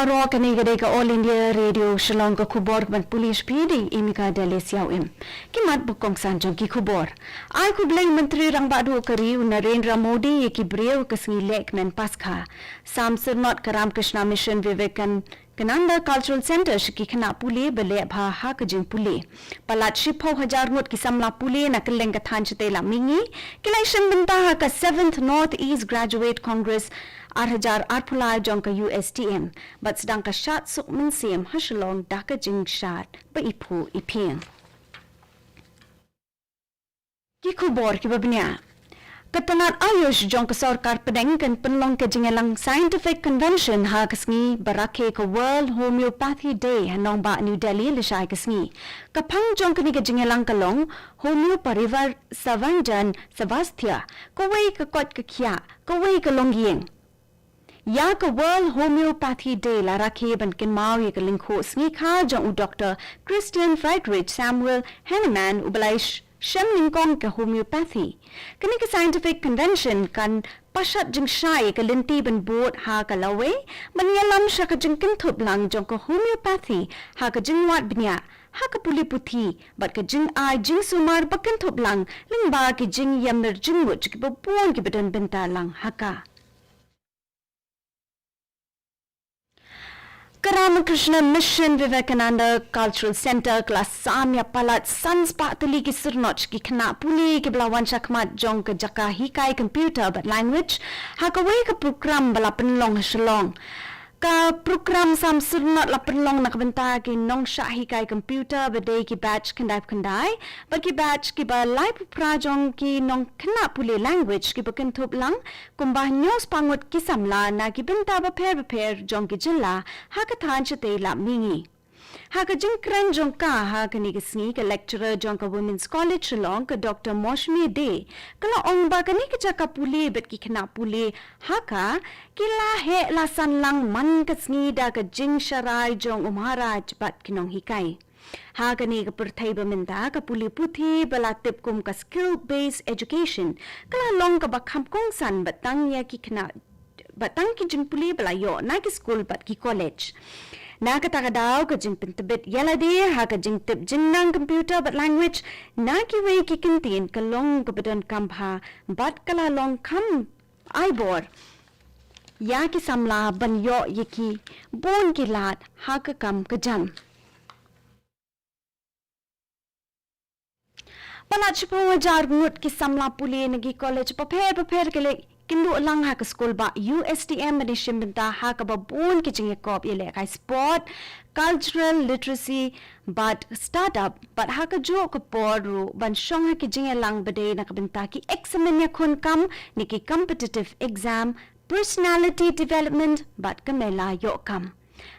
Baro kanigade ka All India Radio Shillong ka khubor ban police PD imika dalesiaw kimat bukong sanjong ki khubor ai kublay menteri rang badu kari Narendra Modi ki breu kasngilek men paskha samsir not karam Krishna mission Vivekan Kananda Cultural Center shiki khana pule bele bha ha kajing pule palat shipho hajar ngot ki samla pule na keleng ka than chate la mingi kilai shimbanta ha ka 7th North East Graduate Congress 8,000 pulai jong ka USTM but sedang ka shat suk men sim ha Shillong da ka jing shat ba ipu iping ki khubor ki babnya Katanat Ayush jong ka sarkar pedengkan penlong ke jingelang Scientific Convention ha kasngi barake ka World Homeopathy Day hanong ba New Delhi lishay kasngi kapang jong kani ka jingelang kalong Homeoparivar Savanjan Savasthya kawai ka kot ka kya kawai ka longyeng Ya ka World Homeopathy Day la rakhe ban kin mau ye ka lingkho sngi kha jong u Dr. Christian Friedrich Samuel Henneman ubalaish Shemlingkong ka homeopathy. Kani ka scientific convention kan pashat jing shai ka linti ban boat ha ka lawe manyalam sha ka jing kinthop lang jong ka homeopathy ha ka jing wat bnya ha ka puli puthi bat ka jing ai jing sumar bakinthop lang lingba ki jing yamir jing wut ki babon ki badan benta lang ha ka Krishna Mission Vivekananda Cultural Center kelas Samya Palat Sans Patuli ki Sirnoch ki Khana Puli ki Belawan Shakmat Jong ke Jaka Hikai Computer but Language Hakawai ka program bala penlong Shillong ka program sam Sirnot la penlong nak bentar ki nong Sha Hikai Computer badai ki batch kendai but ki batch ki ba live prajong ki nong Khana Puli Language ki bakenthop lang kumbah news pangut ki samla na ki benta ba pher jong ki jilla ha ka than chate la mingi ha ka jing kran jong ka ha ka ni sngi ka lecturer jong ka Women's College Shillong ka Dr. Moshmi De kala ong ba ka ni ka jaka puli bet ki Khana puli ha ka kila he la san lang man ka sngi da ka jing sharai jong Maharaj bat kinong hikai ha ka ni ka perthai ba minda ka puli puthi bala tip kum ka skill based education kala long ka ba kham kong san batang ya ki Khana batang ki jing puli bala yo na ki school bat ki college na ka tagadaw ka jing pintibit yala de ha ka jing tip jing nang computer but language na ki way ki kintin ka long ka badan kampha bat kala long kam aibor ya ki samla ban yo yiki bon ki lat ha ka kam ka jam Palachipo jar ngut ki samla puli nagi college paper ke le Kindu lang ha ka school ba USTM edition benta ha ka ba bon ki jinge kop yele kai sport cultural literacy but startup but ha ka jo ka poru ban shong ha ki jinge lang bade na ka benta ki examen ya khun kam ni ki competitive exam personality development but ka mela yo kam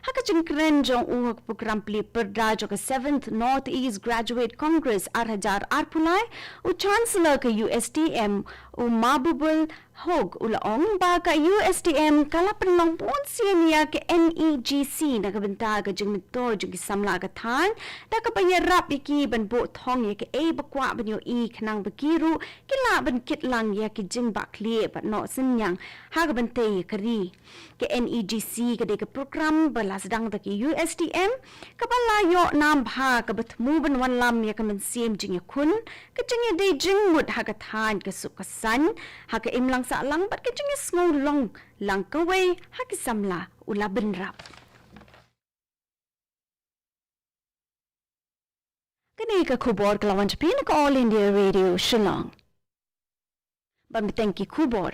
Haka jingkren jong uhak program pli perda jo ka 7th North East Graduate Congress 8,000 pulai u chancellor ka USTM u Mabubul Hog ulaong ba ka USTM kala penlong pun siya ke NEGC na kabenta ka jing mito jing samla ka than da ka payarap iki ban bo thong ya ke e bakwa ban yo i khnang bakiru kila ban kit lang ya ke jing bakli but no sinyang ha ka bante kari ke NEGC ka de ka program bala sedang da ki USTM ka bala yo nam bha ka batmu ban wan lam ya ka man sim jing ya kun ka jing ya de jing mut ha ka than ka su ka san ha ka imlang sa lang bat ka jing sngo long lang ka way ha ki samla ula benrap kani ka khubor kalawan pin ka All India Radio Shillong Bamitanki kubor.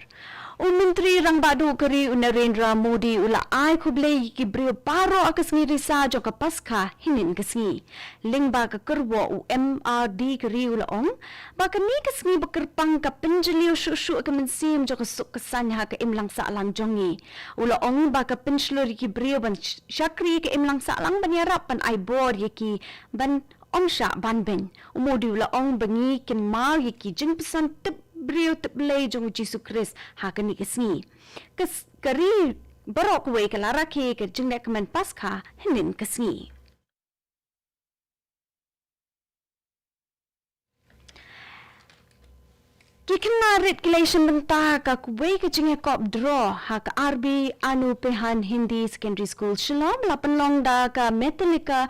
Menteri rang badu kari Narendra Modi ula ai kublei ki brio paro akas ngi risa jo ka paskha hinin kasngi. Lingba ka kerwo u MRD kari ula ong. Ba ka ni kasngi bakerpang ka penjeliu shu ka mensim jo ka suk kasan ha ka imlang sa lang jongi. Ula ong ba ka penslur ki brio ban syakri ka imlang sa lang ban yarap ban ai bor yaki ban omsha ban ben. Modi ula ong bangi kin mau yaki jing pesan tip brio teplay jong Jesu Christ ha kani kasngi kas kari barok we kala rakhe ke jing nek man paskha hinin kasngi Kikna regulation benta ka kuway ka jinge kop draw ha ka RB Anu Pehan Hindi Secondary School Shillong lapanlong da ka Metallica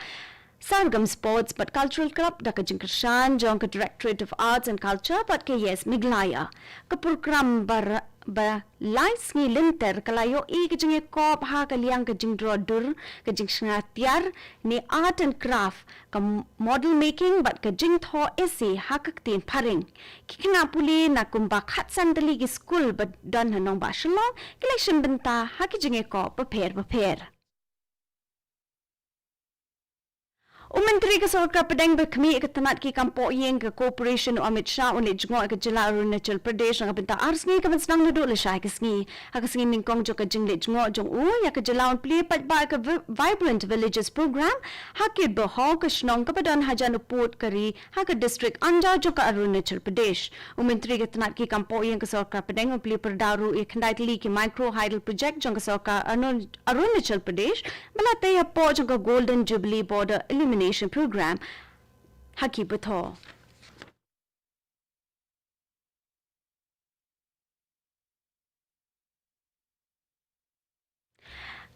Sargam Sports but Cultural Club da ka jingkershan jong ka Directorate of Arts and Culture but ka yes miglaya ka program ba lais ngi linter kalayo I ka jinge kop ha ka liang ka jing draw dur ka jing tiar ni art and craft ka model making but ka jing tho ese ha ka tin paring kikna puli na kumba khatsan dali ki school but don hanong ba Shillong election benta ha ki jinge kop prepare Menteri Kesehatan Padang berkemi ketenat ki kampok yang ke Corporation Amit Shah unit jengok ke Jela Arunachal Pradesh ang pinta arsngi ke senang duduk le syai ke sngi ha ke sngi mingkong jo ke jenglet jengok jong ya ke Jela play pat ba ke vibrant villages program ha ke beho ke snong ke padan hajan uput kari ha ke district anja jo ke Arunachal Pradesh Menteri ketenat ki kampok yang Kesehatan Padang play perdaru khandai li ki micro hydel project jong Kesehatan Arunachal Pradesh melatih apa jong ke Golden Jubilee Border Elimination Program haki betul.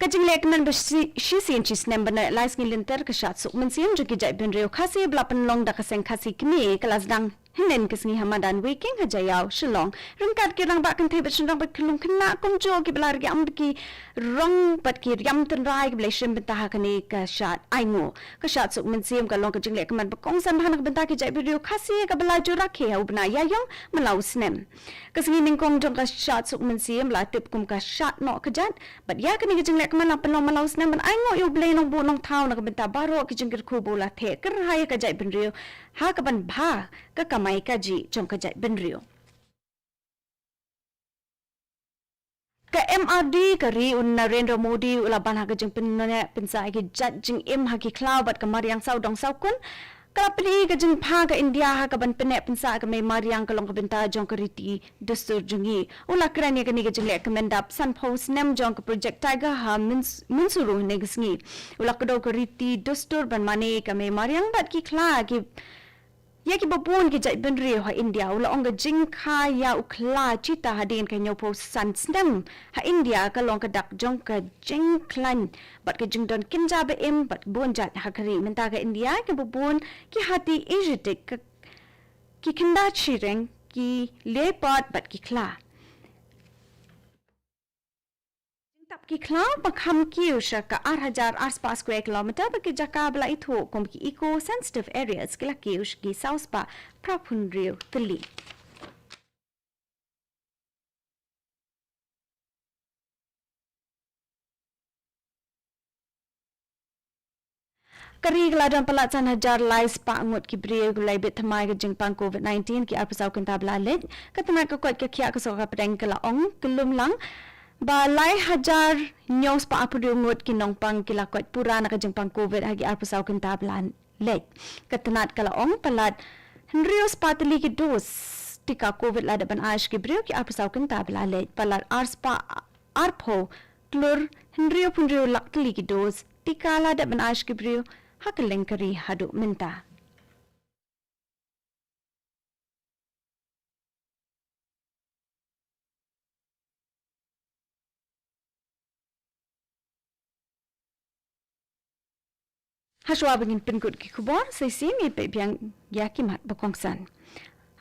Kajing lekman bersihin cis nembana lais ngilinter kesat suk mensiam juga jai benreo Khasi belapan long dak keseng Khasi kini kelas dang hinen kesengi hamadan waking hajayau Shillong ringkat kirang bak kentai bersendang berkelung kena kumjo ki belar ki amdki rong bat ki riam tenrai ki bleshim bentah kini kesat aingo kesat suk mensiam kalong kajing lekman berkong sambahan bentah ki jai benreo Khasi ka belaju rakhe au bena yayong melau snem kesengi ningkong jong kesat suk mensiam latip kum kesat no kejat bat ya kini kajing lekman la pelong melau snem ban aingo yo blei nong bu nong thau na bentah baro ki jingkir kubo la the kerhaya ka jai benreo ha ka ban bha ka kamai kaji jong ka jai benrio ka MRD kari un Narendra Modi ulaban ha ka jing pensai ki jat jing ha ki klau bat ka mariang sau dong sau kun kalapli ka jing pha ka India ha ka ban pene pensa ka mai mariang ka long ka benta jong ka riti dustur jungi ula krani ka ni ka jing le commend up san post nem jong ka project tiger ha minsuru ne gisngi ula ka do ka riti dustur ban mane ka mai mariang bat ki kla ki ya ki babun ki jai benri ha India ula onga jingkha ya ukla cita hadin ka nyopo san stem ha India ka long ka dak jong ka jingklan bat ka jingdon kinja ba im bat bun jat ha kari menta ka India ki babun ki hati asiatic ki kinda chireng ki leopard bat ki kla tap ki klau pakham kiu shaka 8000 आसपास square kilometer bagi jaka bela itu kom ki eco sensitive areas kila kiu ki south pa prapunriu teli Kari geladan pelaksanaan hajar lais pak ngut ki brio gulai bet thamai ke jingpang COVID-19 ki arpasau kenta belalet katana ke kuat ke kia ke soka pedang kela ong kelum lang Balai hajar nyos pa apudu ngut kinong pang kilakot pura na kajengpang COVID hagi arpasaw kenta belan lek. Ketenat kala ong palat henrios patili ki dos tika COVID lada ban aish ki brio ki arpasaw kenta belan lek. Palat arspa arpo klur henrio punrio laktili ki dos tika lada ban aish ki brio hakelengkari hadu minta. Haswa bangin pengkut ki kubor sesi mi pe biang yakimat bakongsan.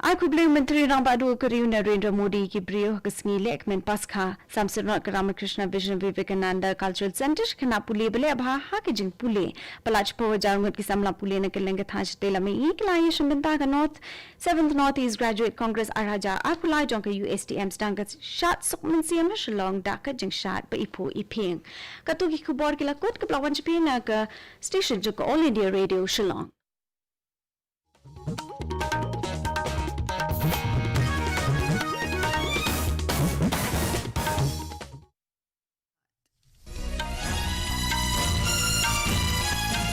Aku beli Menteri Rang Badu Keriu Narendra Modi ki brio kesngi lek men paskha Samsudnot Ramakrishna Vision Vivekananda Cultural Center kena puli bele abha ha ki jing puli palach po jarungut ki samla puli na keleng thaj tela me ikla ye shambenta ka North 7th North East Graduate Congress arhaja akulai jong ka USTM stanga shat sukmen siam Shillong dak jing shat ba ipu iping katu ki kubor ki lakut ka plawan chpi na ka station jo ka All India Radio Shillong